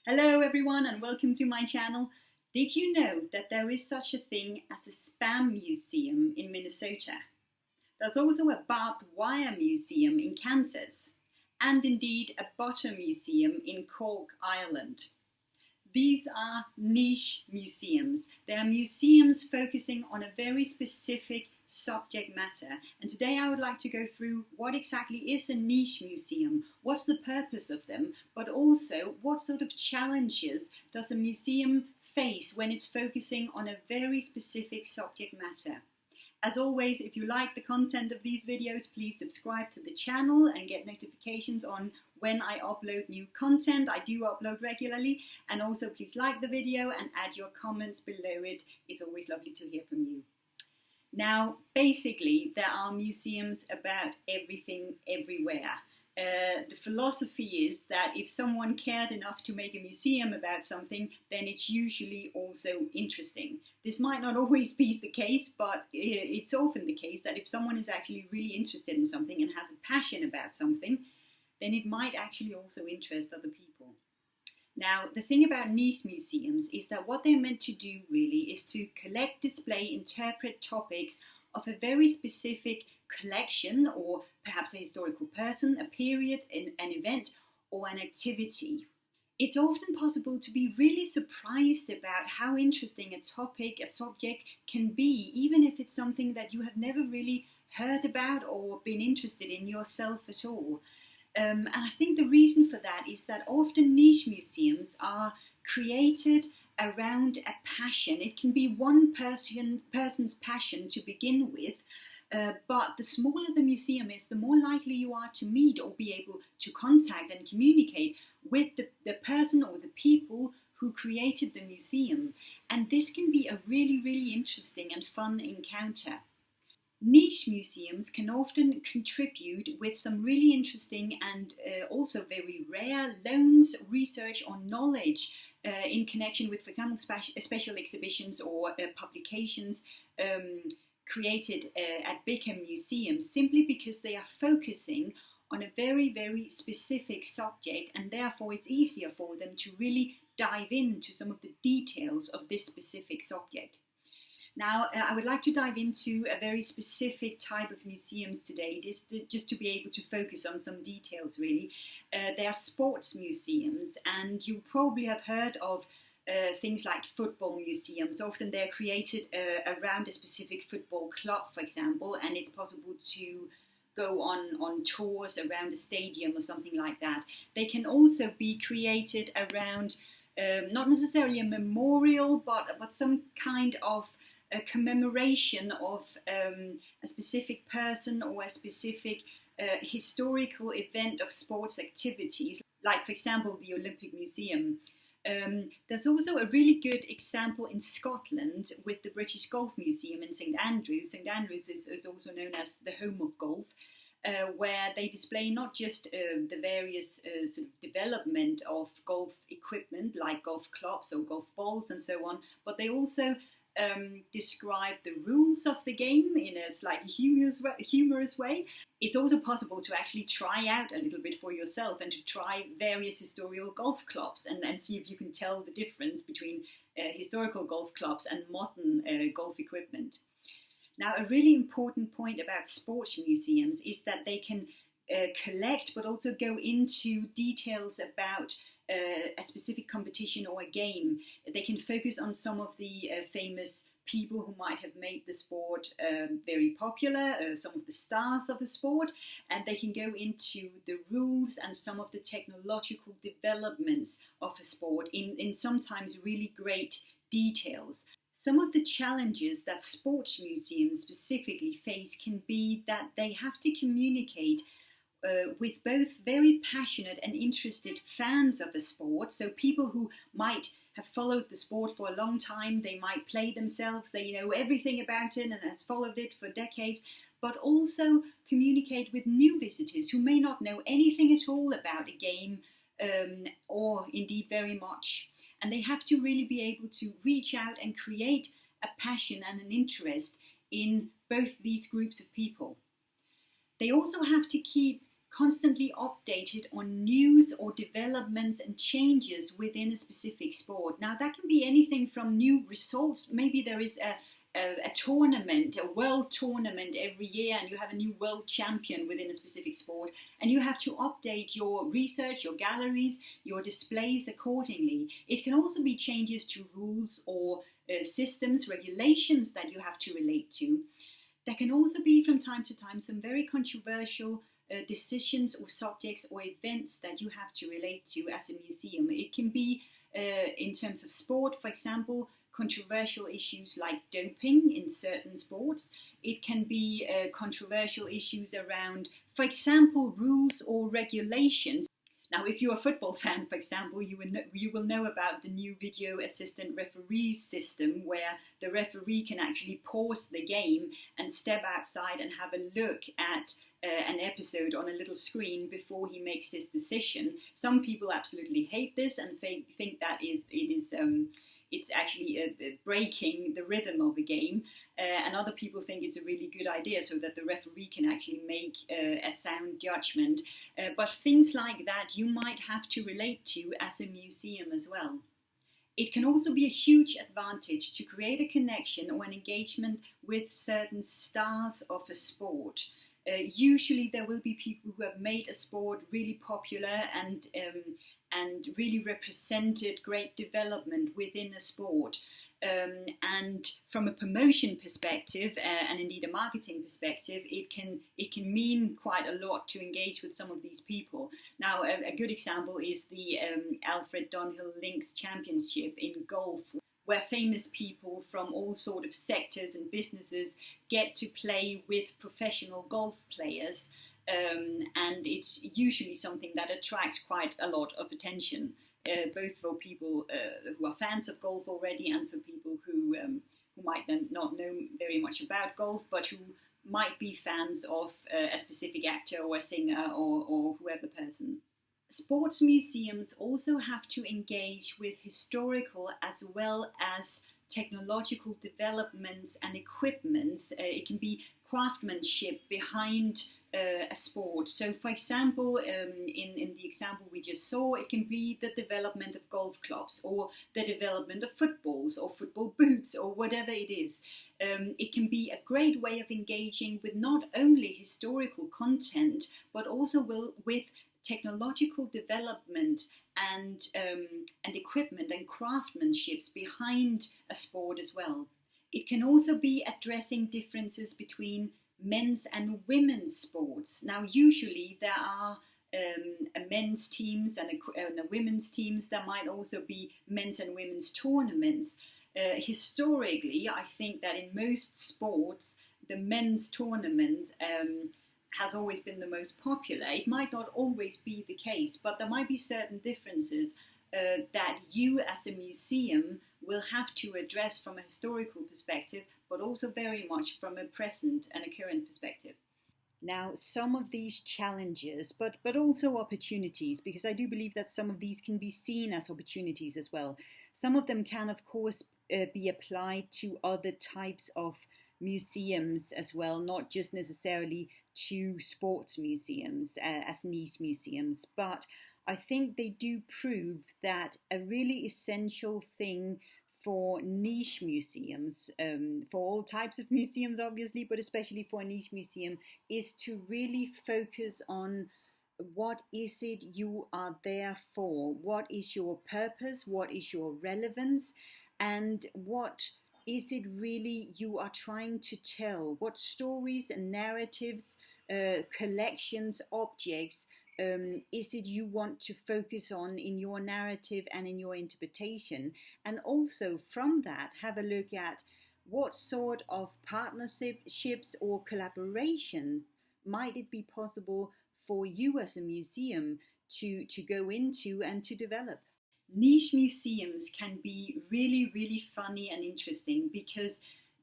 Hello everyone and welcome to my channel. Did you know that there is such a thing as a spam museum in Minnesota? There's also a barbed wire museum in Kansas and indeed a butter museum in Cork, Ireland. These are niche museums. They are museums focusing on a very specific subject matter. And today I would like to go through what exactly is a niche museum, what's the purpose of them, but also what sort of challenges does a museum face when it's focusing on a very specific subject matter. As always, if you like the content of these videos, please subscribe to the channel and get notifications on when I upload new content. I do upload regularly, and also please like the video and add your comments below it. It's always lovely to hear from you. Now, basically, there are museums about everything everywhere. The philosophy is that if someone cared enough to make a museum about something, then it's usually also interesting. This might not always be the case, but it's often the case that if someone is actually really interested in something and have a passion about something, then it might actually also interest other people. Now, the thing about niche museums is that what they're meant to do really is to collect, display, interpret topics of a very specific collection, or perhaps a historical person, a period, an event, or an activity. It's often possible to be really surprised about how interesting a topic, a subject can be, even if it's something that you have never really heard about or been interested in yourself at all. And I think the reason for that is that often niche museums are created around a passion. It can be one person's passion to begin with, but the smaller the museum is, the more likely you are to meet or be able to contact and communicate with the person or the people who created the museum. And this can be a really, really interesting and fun encounter. Niche museums can often contribute with some really interesting and also very rare loans, research or knowledge in connection with, for example, special exhibitions or publications created at bigger museums, simply because they are focusing on a very, very specific subject, and therefore it's easier for them to really dive into some of the details of this specific subject. Now, I would like to dive into a very specific type of museums today, just to be able to focus on some details, really. They are sports museums, and you probably have heard of things like football museums. Often they're created around a specific football club, for example, and it's possible to go on tours around a stadium or something like that. They can also be created around not necessarily a memorial, but some kind of a commemoration of a specific person or a specific historical event of sports activities, like, for example, the Olympic Museum. There's also a really good example in Scotland with the British Golf Museum in St Andrews. St Andrews is also known as the home of golf, where they display not just the various sort of development of golf equipment, like golf clubs or golf balls and so on, but they also describe the rules of the game in a slightly humorous way. It's also possible to actually try out a little bit for yourself and to try various historical golf clubs and see if you can tell the difference between historical golf clubs and modern golf equipment. Now, a really important point about sports museums is that they can collect but also go into details about a specific competition or a game. They can focus on some of the famous people who might have made the sport very popular, some of the stars of the sport, and they can go into the rules and some of the technological developments of a sport in sometimes really great details. Some of the challenges that sports museums specifically face can be that they have to communicate with both very passionate and interested fans of a sport, so people who might have followed the sport for a long time, they might play themselves, they know everything about it and has followed it for decades, but also communicate with new visitors who may not know anything at all about a game or indeed very much. And they have to really be able to reach out and create a passion and an interest in both these groups of people. They also have to keep constantly updated on news or developments and changes within a specific sport. Now, that can be anything from new results. Maybe there is a tournament, a world tournament every year, and you have a new world champion within a specific sport, and you have to update your research, your galleries, your displays accordingly. It can also be changes to rules or systems, regulations that you have to relate to. There can also be from time to time some very controversial decisions or subjects or events that you have to relate to as a museum. It can be in terms of sport, for example, controversial issues like doping in certain sports. It can be controversial issues around, for example, rules or regulations. Now, if you're a football fan, for example, you will know about the new video assistant referees system, where the referee can actually pause the game and step outside and have a look at an episode on a little screen before he makes his decision. Some people absolutely hate this and think that it's actually breaking the rhythm of a game, and other people think it's a really good idea so that the referee can actually make a sound judgment. But things like that you might have to relate to as a museum as well. It can also be a huge advantage to create a connection or an engagement with certain stars of a sport. Usually there will be people who have made a sport really popular and really represented great development within a sport. And from a promotion perspective and indeed a marketing perspective, it can mean quite a lot to engage with some of these people. Now, a good example is the Alfred Dunhill Links Championship in golf, where famous people from all sort of sectors and businesses get to play with professional golf players. And it's usually something that attracts quite a lot of attention, both for people who are fans of golf already and for people who might then not know very much about golf, but who might be fans of a specific actor or a singer or whoever person. Sports museums also have to engage with historical as well as technological developments and equipments. It can be craftsmanship behind a sport. So, for example, in the example we just saw, it can be the development of golf clubs or the development of footballs or football boots or whatever it is. It can be a great way of engaging with not only historical content, but also with technological development and equipment and craftsmanships behind a sport as well. It can also be addressing differences between men's and women's sports. Now, usually there are men's teams and a women's teams. There might also be men's and women's tournaments. Historically, I think that in most sports, the men's tournament has always been the most popular. It might not always be the case, but there might be certain differences that you as a museum will have to address from a historical perspective, but also very much from a present and a current perspective. Now, some of these challenges, but also opportunities, because I do believe that some of these can be seen as opportunities as well. Some of them can, of course, be applied to other types of museums as well, not just necessarily to sports museums as niche museums, but I think they do prove that a really essential thing for niche museums, for all types of museums obviously, but especially for a niche museum, is to really focus on what is it you are there for, what is your purpose, what is your relevance, and what is it really you are trying to tell, what stories and narratives, collections, objects is it you want to focus on in your narrative and in your interpretation. And also from that, have a look at what sort of partnerships or collaboration might it be possible for you as a museum to go into and to develop. Niche museums can be really, really funny and interesting because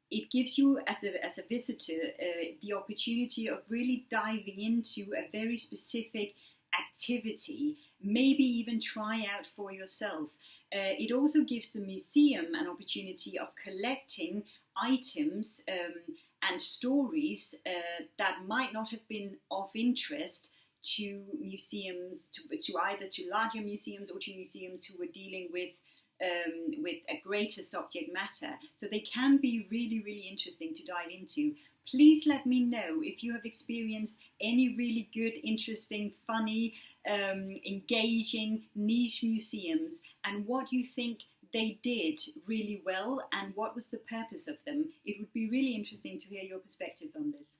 it gives you as a visitor the opportunity of really diving into a very specific activity, maybe even try out for yourself. It also gives the museum an opportunity of collecting items and stories that might not have been of interest to museums, to either to larger museums or to museums who were dealing with a greater subject matter. So they can be really, really interesting to dive into. Please let me know if you have experienced any really good, interesting, funny, engaging, niche museums, and what you think they did really well and what was the purpose of them. It would be really interesting to hear your perspectives on this.